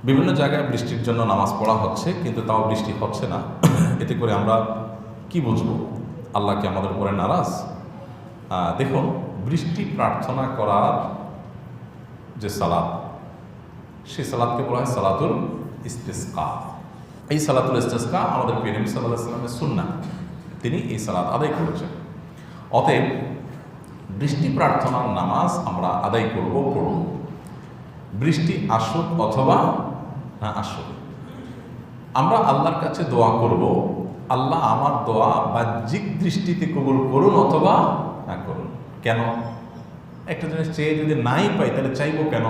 বিভিন্ন জায়গায় বৃষ্টির জন্য নামাজ পড়া হচ্ছে, কিন্তু তাও বৃষ্টি হচ্ছে না। এতে করে আমরা কি বুঝবো? আল্লাহ কি আমাদের উপরে নারাজ? দেখুন, বৃষ্টি প্রার্থনা করার যে সালাত, সেই সালাতকে বলা হয় সালাতুল ইস্তিসকা। এই সালাতুল ইস্তিসকা আমাদের প্রিয় নবী সাল্লাল্লাহু আলাইহি ওয়াসাল্লামের সুন্নাহ, তিনি এই সালাত আদায় করেছেন। অতএব বৃষ্টি প্রার্থনার নামাজ আমরা আদায় করব, পড়ব। বৃষ্টি আসুক অথবা না আসুক, আমরা আল্লাহর কাছে দোয়া করব, আল্লাহ আমার দোয়া বাহ্যিক দৃষ্টিতে কবুল করুন অথবা না করুন। কেন? একটা জিনিস চেয়ে যদি নাই পাই তাহলে চাইবো কেন?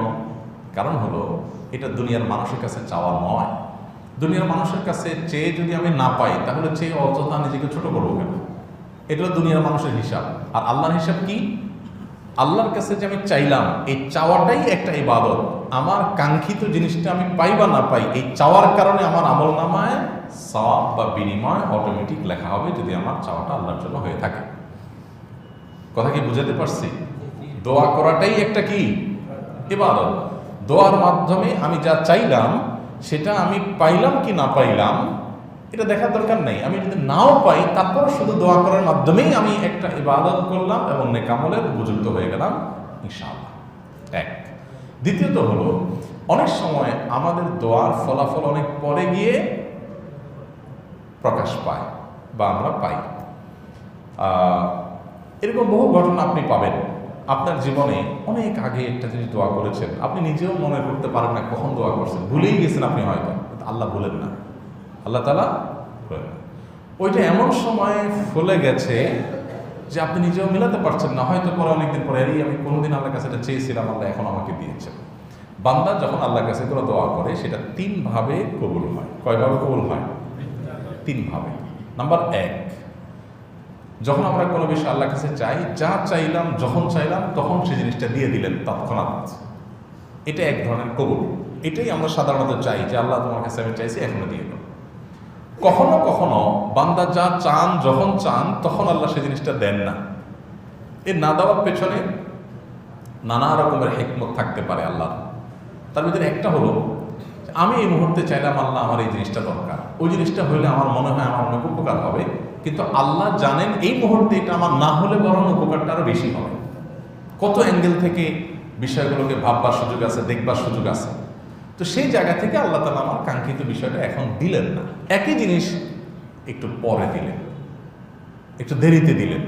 কারণ হলো, এটা দুনিয়ার মানুষের কাছে চাওয়া নয়। দুনিয়ার মানুষের কাছে চেয়ে যদি আমি না পাই তাহলে চেয়ে অযথা নিজেকে ছোট করবো কেন? এটা হলো দুনিয়ার মানুষের হিসাব। আর আল্লাহর হিসাব কি? আল্লাহর কাছে যে আমি চাইলাম, এই চাওয়াটাই একটা ইবাদত। আমার কাঙ্ক্ষিত জিনিসটা আমি পাই বা না পাই, এই চাওয়ার কারণে আমার আমলনামায় সওয়াব বা বিনিময় অটোমেটিক লেখা হবে, যদি আমার চাওয়াটা আল্লাহর জন্য হয়ে থাকে। কথা কি বুঝাতে পারছি? দোয়া করাটাই একটা কি ইবাদত। দোয়ার মাধ্যমে আমি যা চাইলাম সেটা আমি পাইলাম কি না পাইলাম এটা দেখার দরকার নেই। আমি যদি নাও পাই তারপর শুধু দোয়া করার মাধ্যমেই আমি একটা ইবাদত করলাম এবং নেক আমলের উপযুক্ত হয়ে গেলাম ইনশাআল্লাহ। এক। দ্বিতীয়ত হলো, অনেক সময় আমাদের দোয়ার ফলাফল অনেক পরে গিয়ে প্রকাশ পায় বা আমরা পাই। এরকম বহু ঘটনা আপনি পাবেন। আপনার জীবনে অনেক আগে একটা জিনিস দোয়া করেছেন, আপনি নিজেও মনে করতে পারেন না কখন দোয়া করছেন, ভুলেই গেছেন আপনি হয়তো, আল্লাহ বলেন না, আল্লাহ তাআলা বলেন না। ওইটা এমন সময় ফলে গেছে যে আপনি নিজেও মিলাতে পারছেন না। হয়তো পরে অনেকদিন পরে, আমি কোনোদিন আল্লাহর কাছে এটা চেয়েছিলাম, আল্লাহ এখন আমাকে দিয়েছেন। বান্দা যখন আল্লাহর কাছে কোনো দোয়া করে সেটা তিনভাবে কবুল হয়। কয়ভাবে কবুল হয়? তিনভাবে। নাম্বার এক, যখন আমরা কোনো বিষয় আল্লাহর কাছে চাই, যা চাইলাম যখন চাইলাম তখন সেই জিনিসটা দিয়ে দিলেন তৎক্ষণাৎ, এটা এক ধরনের কবুল। এটাই আমরা সাধারণত চাই যে আল্লাহ তোমার কাছে আমি চাইছি, এখনো দিয়ে দাও। কখনো কখনো বান্দা যা চান যখন চান তখন আল্লাহ সেই জিনিসটা দেন না। এর না দেওয়ার পেছনে নানা রকমের হিকমত থাকতে পারে আল্লাহ। তার ভিতরে একটা হলো, আমি এই মুহূর্তে চাইলাম আল্লাহ আমার এই জিনিসটা দরকার, ওই জিনিসটা হইলে আমার মনে হয় আমার অনেক উপকার হবে, কিন্তু আল্লাহ জানেন এই মুহূর্তে এটা আমার না হলে বরং উপকারটা আরো বেশি হবে। কত অ্যাঙ্গেল থেকে বিষয়গুলোকে ভাববার সুযোগ আছে, দেখবার সুযোগ আছে। তো সেই জায়গা থেকে আল্লাহ তাআলা আমার কাঙ্ক্ষিত বিষয়টা এখন দিলেন না, একই জিনিস একটু পরে দিলেন, একটু দেরিতে দিলেন।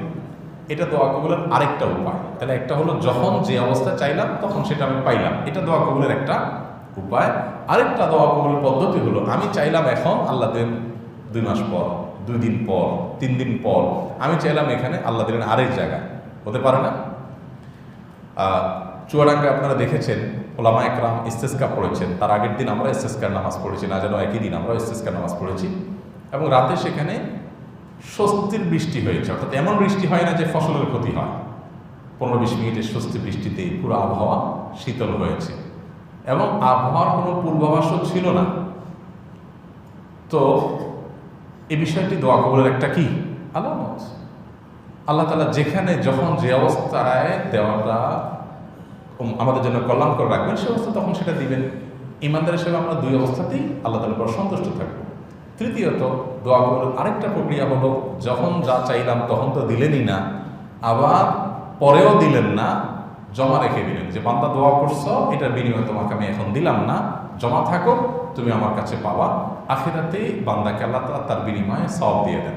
এটা দোয়া কবুলের আরেকটা উপায়। তাহলে একটা হলো, যখন যে অবস্থা চাইলাম তখন সেটা আমি পাইলাম, এটা দোয়া কবুলের একটা উপায়। আরেকটা দোয়া কবুলের পদ্ধতি হলো, আমি চাইলাম এখন, আল্লাহ দেন 2 মাস পর, 2 দিন পর, 3 দিন পর। আমি চাইলাম এখানে, আল্লাহ দিলেন আরেক জায়গায়। হতে পারে না? চুয়াডাঙ্গায় আপনারা দেখেছেন ওলামা একরাম ইস্তেসকা পড়েছেন, তার আগের দিন আমরা ইস্তেসকার নামাজ পড়েছি, না যেন একই দিন আমরা ইস্তেসকার নামাজ পড়েছি, এবং রাতে সেখানে স্বস্তির বৃষ্টি হয়েছে। অর্থাৎ এমন বৃষ্টি হয় না যে ফসলের ক্ষতি হয়। 15-20 মিনিটের স্বস্তির বৃষ্টিতে পুরো আবহাওয়া শীতল হয়েছে এবং আবহাওয়ার কোনো পূর্বাভাসও ছিল না। তো এই বিষয়টি দোয়া কবুলের একটা কি আলামত। আল্লাহ তাআলা যেখানে যখন যে অবস্থায় দেওয়াটা আমাদের জন্য কল্যাণকর রাখবেন, সে অবস্থা তখন সেটা দিবেন। ইমানদার হিসেবে আমরা 2 অবস্থাতেই আল্লাহ তাআলার উপর সন্তুষ্ট থাকবো। তৃতীয়ত, দোয়া কবুলের আরেকটা প্রক্রিয়া হলো, যখন যা চাইলাম তখন তো দিলেনই না, আবার পরেও দিলেন না, জমা রেখে দিলেন যে বান্দা দোয়া করছো, এটার বিনিময়ে তোমাকে আমি এখন দিলাম না, জমা থাকো, তুমি আমার কাছে পাবা। আখিরাতে বান্দাকে আল্লাহ তাআলা তার বিনিময়ে সওয়াব দিয়ে দেন।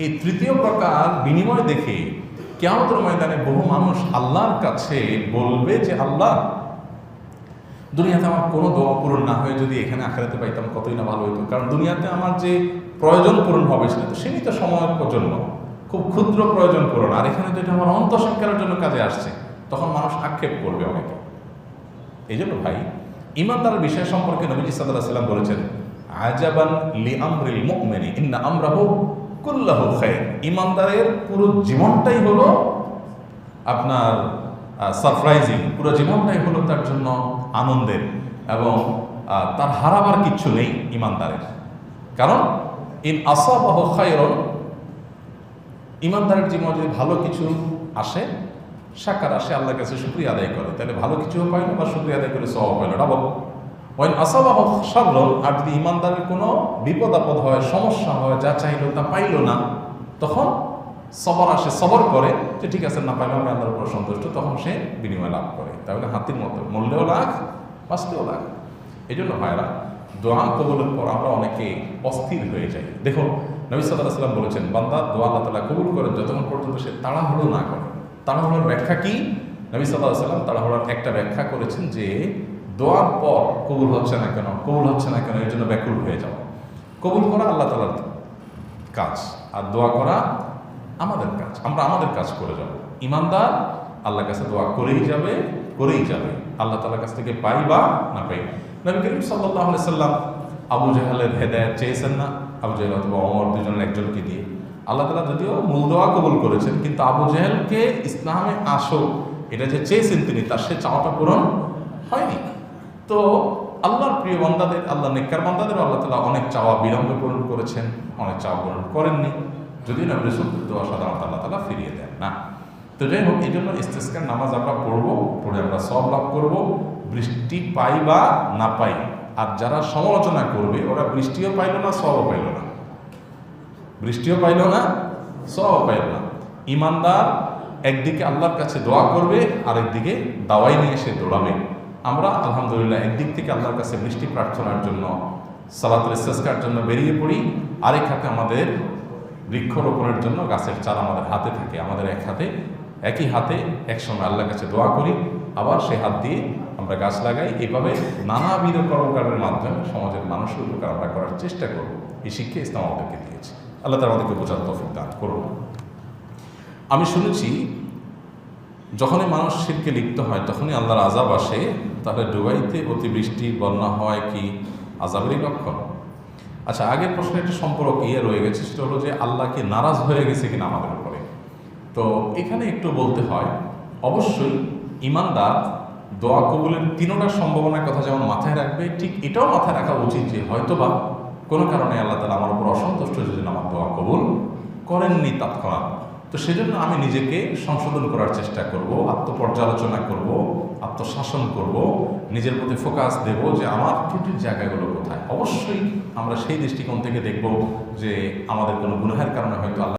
এই তৃতীয় প্রকার বিনিময় দেখে কিয়ামতের ময়দানে বহু মানুষ আল্লাহর কাছে বলবে যে, আল্লাহ, দুনিয়াতে আমার কোনো দোয়া পূরণ না হয়ে যদি এখানে আখিরাতে পাইতাম কতই না ভালো হইতো। কারণ দুনিয়াতে আমার যে প্রয়োজন পূরণ হবে সেটা তো সীমিত সময়ের জন্য, খুব ক্ষুদ্র প্রয়োজন পূরণ, আর এখানে তো এটা আমার অন্তঃসংখ্যার জন্য কাজে আসছে। তখন মানুষ আক্ষেপ করবে অনেকে। এই জন্য ভাই, ঈমানদারের বিষয় সম্পর্কে নবীজি সাল্লাল্লাহু আলাইহি ওয়াসাল্লাম বলেছেন, আজাবান লিআমরিল মুমিনি ইন্না আমরাহু কুল্লাহু খায়র। ঈমানদারের পুরো জীবনটাই হলো আপনার সারপ্রাইজিং, পুরো জীবনটাই হলো তার জন্য আনন্দের, এবং তার হারাবার কিচ্ছু নেই ঈমানদারের। কারণ ইন আসাবাহু খায়রুন, ঈমানদারের জীবনে যদি ভালো কিছু আসে, শাকার আসে, আল্লাহর কাছে শুকরিয়া আদায় করে, তাহলে ভালো কিছুও পাইলো বা শুকরিয়া আদায় করে সওয়াব পাইলো, ডাবল। ওয়াইন আসাবাহু শাররুন, আর যদি ইমানদারের কোনো বিপদ আপদ হয়, সমস্যা হয়, যা চাইলো তা পাইল না, তখন সবর আসে, সবর করে যে ঠিক আছে, না পাইলেও আমি আল্লাহর উপর সন্তুষ্ট, তখন সে বিনিময় লাভ করে। তাহলে হাতির মতো মূল্যেও লাখ, বাঁচতেও লাখ। এই জন্য ভাইরা, দোয়া কবুলের পর আমরা অনেকে অস্থির হয়ে যাই। দেখুন, নবী সাল্লাল্লাহু আলাইহি ওয়াসাল্লাম বলেছেন, বান্দা দোয়া আল্লাহ তাআলা কবুল করেন যতক্ষণ পর্যন্ত সে তাড়াহুড়ো না করে। তাড়াহুড়োর ব্যাখ্যা কি? নবী সাল্লাল্লাহু আলাইহি ওয়াসাল্লাম তাড়াহুড়োর একটা ব্যাখ্যা করেছেন যে দোয়ার পর কবুল হচ্ছে না কেন, কবুল হচ্ছে না কেন, এর জন্য ব্যাকুল হয়ে যাওয়া। কবুল করা আল্লাহ তাআলার কাজ, আর দোয়া করা আমাদের কাজ। আমরা আমাদের কাজ করে যাব। ইমানদার আল্লাহর কাছে দোয়া করেই যাবে, করেই যাবে, আল্লাহ তাআলার কাছ থেকে পাই বা না পাই। নবী করিম সাল্লাল্লাহু আলাইহি সাল্লাম আবু জাহেলের হেদায়েত চেয়েছেন না? আবু জাহেল অথবা ওমর, দুজনের একজনকে দিয়ে। আল্লাহ তাআলা যদিও মূল দোয়া কবুল করেছেন, কিন্তু আবু জাহেলকে ইসলামে আসো এটা যে চেয়েছেন তিনি, তার সে চাওয়াটা পূরণ হয়নি। তো আল্লাহর প্রিয় বান্দাদের, আল্লাহ নেককার বান্দাদের আল্লাহ তাআলা অনেক চাওয়া বিলম্বে পূরণ করেছেন, অনেক চাওয়া পূরণ করেননি। যদিও নবী রাসূলের দোয়া সাধারণত আল্লাহ তাআলা ফিরিয়ে দেন না। তো যাই হোক, এই জন্য ইস্তিসকার নামাজ আমরা পড়বো, পড়ে আমরা সওয়াব লাভ করবো, বৃষ্টি পাই বা না পাই। আর যারা সমালোচনা করবে ওরা বৃষ্টিও পাইল না, সওয়াবও পাইল না, বৃষ্টিও পাইল না, সওয়াবও পাইল না। ইমানদার একদিকে আল্লাহর কাছে দোয়া করবে, আরেকদিকে দাওয়াই নিয়ে এসে দৌড়াবে। আমরা আলহামদুলিল্লাহ একদিক থেকে আল্লাহর কাছে বৃষ্টি প্রার্থনার জন্য, সালাতুল ইস্তিসকার জন্য বেরিয়ে পড়ি, আরেক হাতে আমাদের বৃক্ষরোপণের জন্য গাছের চারা আমাদের হাতে থাকে। আমাদের একই হাতে একসময় আল্লাহর কাছে দোয়া করি, আবার সে হাত দিয়ে আমরা গাছ লাগাই। এইভাবে নানাবিধ কর্মকাণ্ডের মাধ্যমে সমাজের মানুষের উপকার আমরা করার চেষ্টা করব। এই শিক্ষা ইসলাম আমাদেরকে দিয়েছে। আল্লাহ তাআলা আমাদেরকে বোঝার তৌফিক দান করুন। আমি শুনেছি যখনই মানুষ শিরকে লিপ্ত হয় তখনই আল্লাহর আযাব আসে। তাহলে দুবাইতে অতিবৃষ্টি, বন্যা হয় কি আযাবেরই লক্ষণ? আচ্ছা, আগের প্রশ্নে একটা সম্পর্ক রয়ে গেছে, সেটা হলো যে আল্লাহকে নারাজ হয়ে গেছে কিনা আমাদের উপরে। তো এখানে একটু বলতে হয়, অবশ্যই ইমানদার দোয়া কবুলের তিনটা সম্ভাবনার কথা যেমন মাথায় রাখবে, ঠিক এটাও মাথায় রাখা উচিত যে হয়তোবা কোনো কারণে আল্লাহ তাআলা আমার উপর অসন্তুষ্ট, যেজন্য আমার দোয়া কবুল করেননি তৎক্ষণাৎ। তো সেজন্য আমি নিজেকে সংশোধন করার চেষ্টা করব, আত্মপর্যালোচনা করব, আত্মশাসন করব, নিজের প্রতি ফোকাস দেব যে আমার ত্রুটির জায়গাগুলো কোথায়। অবশ্যই আমরা সেই দৃষ্টিকোণ থেকে দেখব যে আমাদের কোনো গুনাহের কারণে হয়তো আল্লাহ